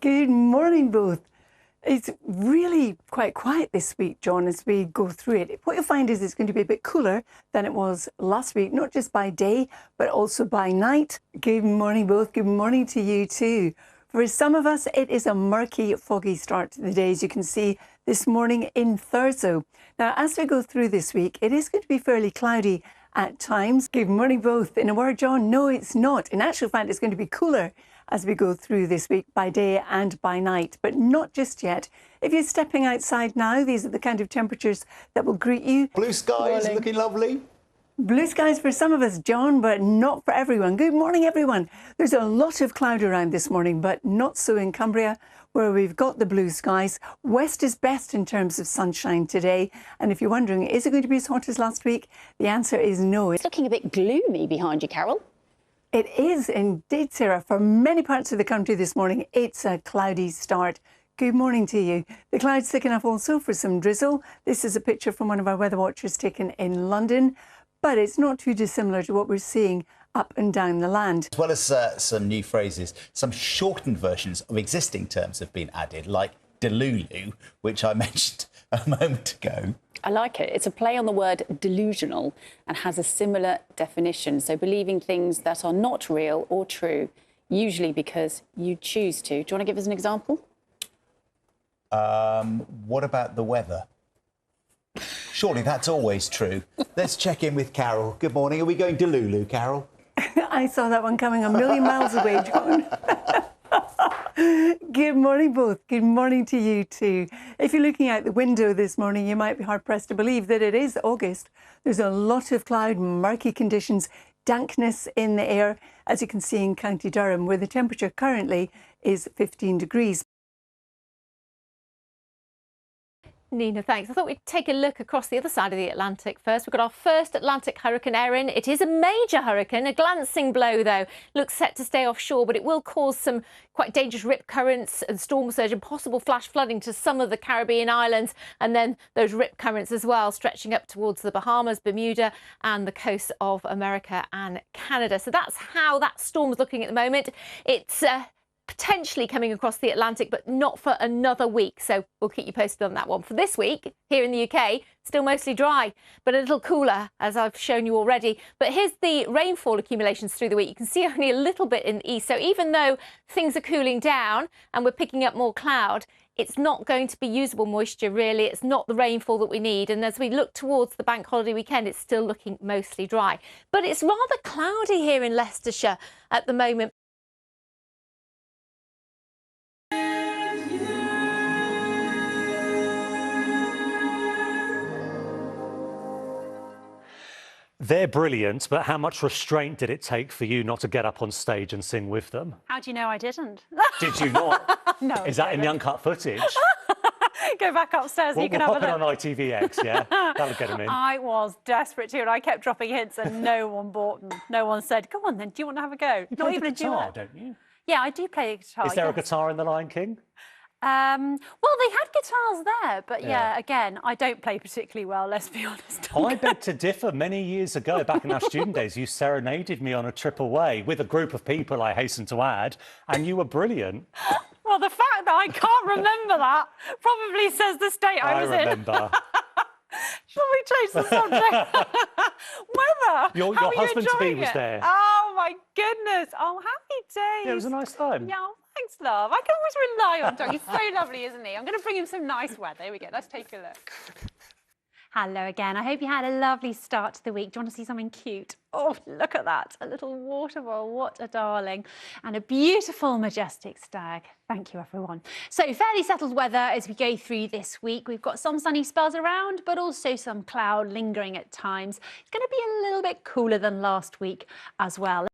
Good morning, both. It's really quite quiet this week, John, as we go through it. What you'll find is it's going to be a bit cooler than it was last week, not just by day, but also by night. Good morning, both. Good morning to you too. For some of us, it is a murky, foggy start to the day, as you can see this morning in Thurso. Now, as we go through this week, it is going to be fairly cloudy at times. Good morning, both. In a word, John, no, it's not. In actual fact, it's going to be cooler as we go through this week by day and by night, but not just yet. If you're stepping outside now, these are the kind of temperatures that will greet you. Blue skies looking lovely. Blue skies for some of us, John, but not for everyone. Good morning, everyone. There's a lot of cloud around this morning, but not so in Cumbria, where we've got the blue skies. West is best in terms of sunshine today. And if you're wondering, is it going to be as hot as last week? The answer is no. It's looking a bit gloomy behind you, Carol. It is indeed, Sarah. For many parts of the country this morning, it's a cloudy start. Good morning to you. The clouds thick enough also for some drizzle. This is a picture from one of our weather watchers taken in London, but it's not too dissimilar to what we're seeing up and down the land. As well as some new phrases, some shortened versions of existing terms have been added, like delulu, which I mentioned a moment ago. I like it. It's a play on the word delusional and has a similar definition. So believing things that are not real or true, usually because you choose to. Do you want to give us an example? What about the weather? Surely that's always true. Let's check in with Carol. Good morning. Are we going delulu, Carol? I saw that one coming a million miles away, John. Good morning, both. Good morning to you too. If you're looking out the window this morning, you might be hard-pressed to believe that it is August. There's a lot of cloud, murky conditions, dankness in the air, as you can see in County Durham, where the temperature currently is 15 degrees. Nina, thanks. I thought we'd take a look across the other side of the Atlantic first. We've got our first Atlantic Hurricane Erin. It is a major hurricane, a glancing blow though. Looks set to stay offshore, but it will cause some quite dangerous rip currents and storm surge and possible flash flooding to some of the Caribbean islands, and then those rip currents as well, stretching up towards the Bahamas, Bermuda and the coasts of America and Canada. So that's how that storm's looking at the moment. It's potentially coming across the Atlantic, but not for another week. So we'll keep you posted on that one. For this week, here in the UK, still mostly dry, but a little cooler, as I've shown you already. But here's the rainfall accumulations through the week. You can see only a little bit in the east. So even though things are cooling down and we're picking up more cloud, it's not going to be usable moisture, really. It's not the rainfall that we need. And as we look towards the bank holiday weekend, it's still looking mostly dry. But it's rather cloudy here in Leicestershire at the moment. They're brilliant, but how much restraint did it take for you not to get up on stage and sing with them? How do you know I didn't? Did you not? No. Is that in the uncut footage? Go back upstairs and you can we'll have pop a it look. on ITVX, yeah? That'll get them in. I was desperate to, and I kept dropping hints and no one bought them. No one said, come on then, do you want to have a go? You Not play even the guitar, a duet. don't you? Yeah, I do play the guitar. Is there a yes. guitar in The Lion King? Well, they had guitars there, but Yeah. yeah, again, I don't play particularly well, let's be honest. I beg to differ. Many years ago, back in our student days, you serenaded me on a trip away with a group of people, I hasten to add, and you were brilliant. Well, the fact that I can't remember that probably says the state I was remember. Shall we change the subject? Weather. Your How are you husband-to-be enjoying was it? there. Oh my goodness! Oh, happy days. Yeah, it was a nice time. Yeah, oh, thanks, love. I can always rely on Doug. He's so lovely, isn't he? I'm going to bring him some nice weather. Here we go. Let's take a look. Hello again. I hope you had a lovely start to the week. Do you want to see something cute? Oh, look at that. A little water vole. What a darling. And a beautiful, majestic stag. Thank you, everyone. So fairly settled weather as we go through this week. We've got some sunny spells around, but also some cloud lingering at times. It's going to be a little bit cooler than last week as well.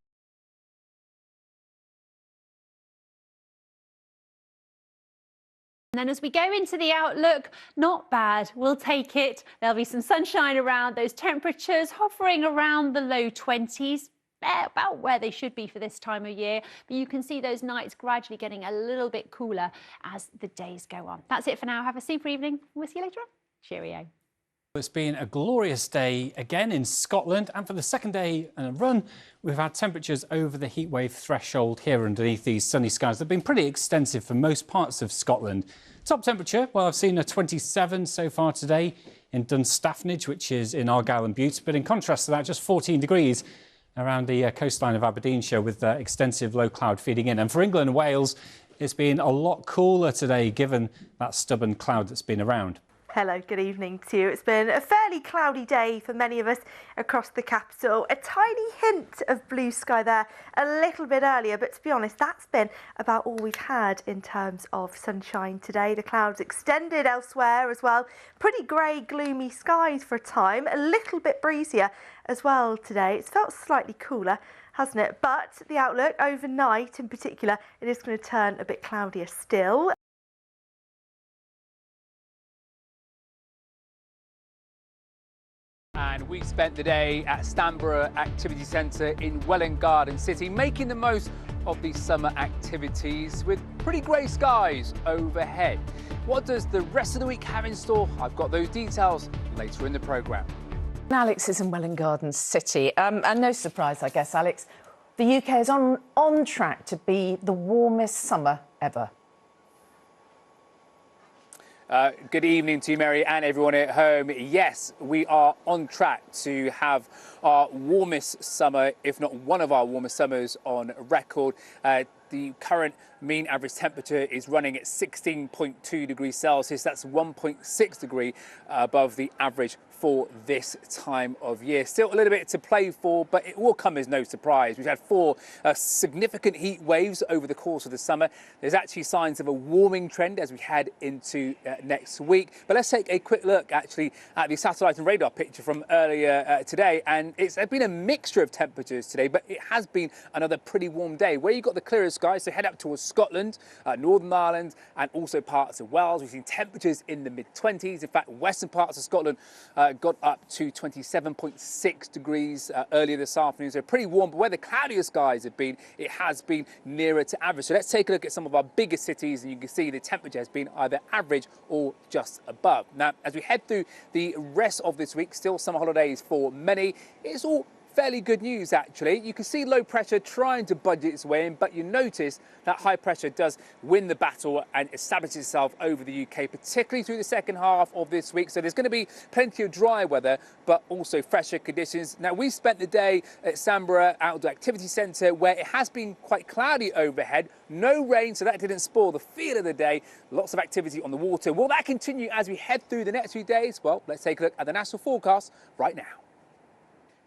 And then as we go into the outlook, not bad, we'll take it. There'll be some sunshine around, those temperatures hovering around the low 20s, about where they should be for this time of year. But you can see those nights gradually getting a little bit cooler as the days go on. That's it for now. Have a super evening. We'll see you later on. Cheerio. It's been a glorious day again in Scotland, and for the second day in a run, we've had temperatures over the heatwave threshold here underneath these sunny skies. They've been pretty extensive for most parts of Scotland. Top temperature, well, I've seen a 27 so far today in Dunstafnage, which is in Argyll and Bute, but in contrast to that, just 14 degrees around the coastline of Aberdeenshire with extensive low cloud feeding in. And for England and Wales, it's been a lot cooler today, given that stubborn cloud that's been around. Hello, good evening to you. It's been a fairly cloudy day for many of us across the capital. A tiny hint of blue sky there a little bit earlier, but to be honest, that's been about all we've had in terms of sunshine today. The clouds extended elsewhere as well. Pretty grey, gloomy skies for a time, a little bit breezier as well today. It's felt slightly cooler, hasn't it? But the outlook overnight in particular, it is going to turn a bit cloudier still. And we spent the day at Stanborough Activity Centre in Welwyn Garden City, making the most of these summer activities with pretty grey skies overhead. What does the rest of the week have in store? I've got those details later in the programme. Alex is in Welwyn Garden City, and no surprise, I guess, Alex, the UK is on track to be the warmest summer ever. Good evening to you, Mary, and everyone at home. Yes, we are on track to have our warmest summer, if not one of our warmest summers on record. The current mean average temperature is running at 16.2 degrees Celsius. That's 1.6 degrees above the average for this time of year. Still a little bit to play for, but it will come as no surprise. We've had 4 significant heat waves over the course of the summer. There's actually signs of a warming trend as we head into next week. But let's take a quick look actually at the satellite and radar picture from earlier today. And it's been a mixture of temperatures today, but it has been another pretty warm day. Where you've got the clearest skies, so head up towards Scotland, Northern Ireland, and also parts of Wales. We've seen temperatures in the mid-20s. In fact, western parts of Scotland got up to 27.6 degrees earlier this afternoon. So pretty warm, but where the cloudier skies have been, it has been nearer to average. So let's take a look at some of our biggest cities, and you can see the temperature has been either average or just above. Now, as we head through the rest of this week, still summer holidays for many, it's all fairly good news, actually. You can see low pressure trying to budge its way in, but you notice that high pressure does win the battle and establish itself over the UK, particularly through the second half of this week. So there's going to be plenty of dry weather, but also fresher conditions. Now, we spent the day at Stanborough Outdoor Activity Centre, where it has been quite cloudy overhead, no rain, so that didn't spoil the feel of the day. Lots of activity on the water. Will that continue as we head through the next few days? Well, let's take a look at the national forecast right now.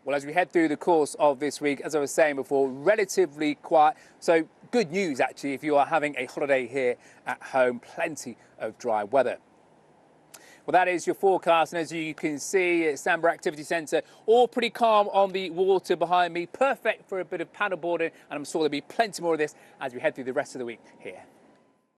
Well, as we head through the course of this week, as I was saying before, relatively quiet. So good news, actually, if you are having a holiday here at home, plenty of dry weather. Well, that is your forecast. And as you can see at Stanborough Activity Centre, all pretty calm on the water behind me. Perfect for a bit of paddleboarding. And I'm sure there'll be plenty more of this as we head through the rest of the week here.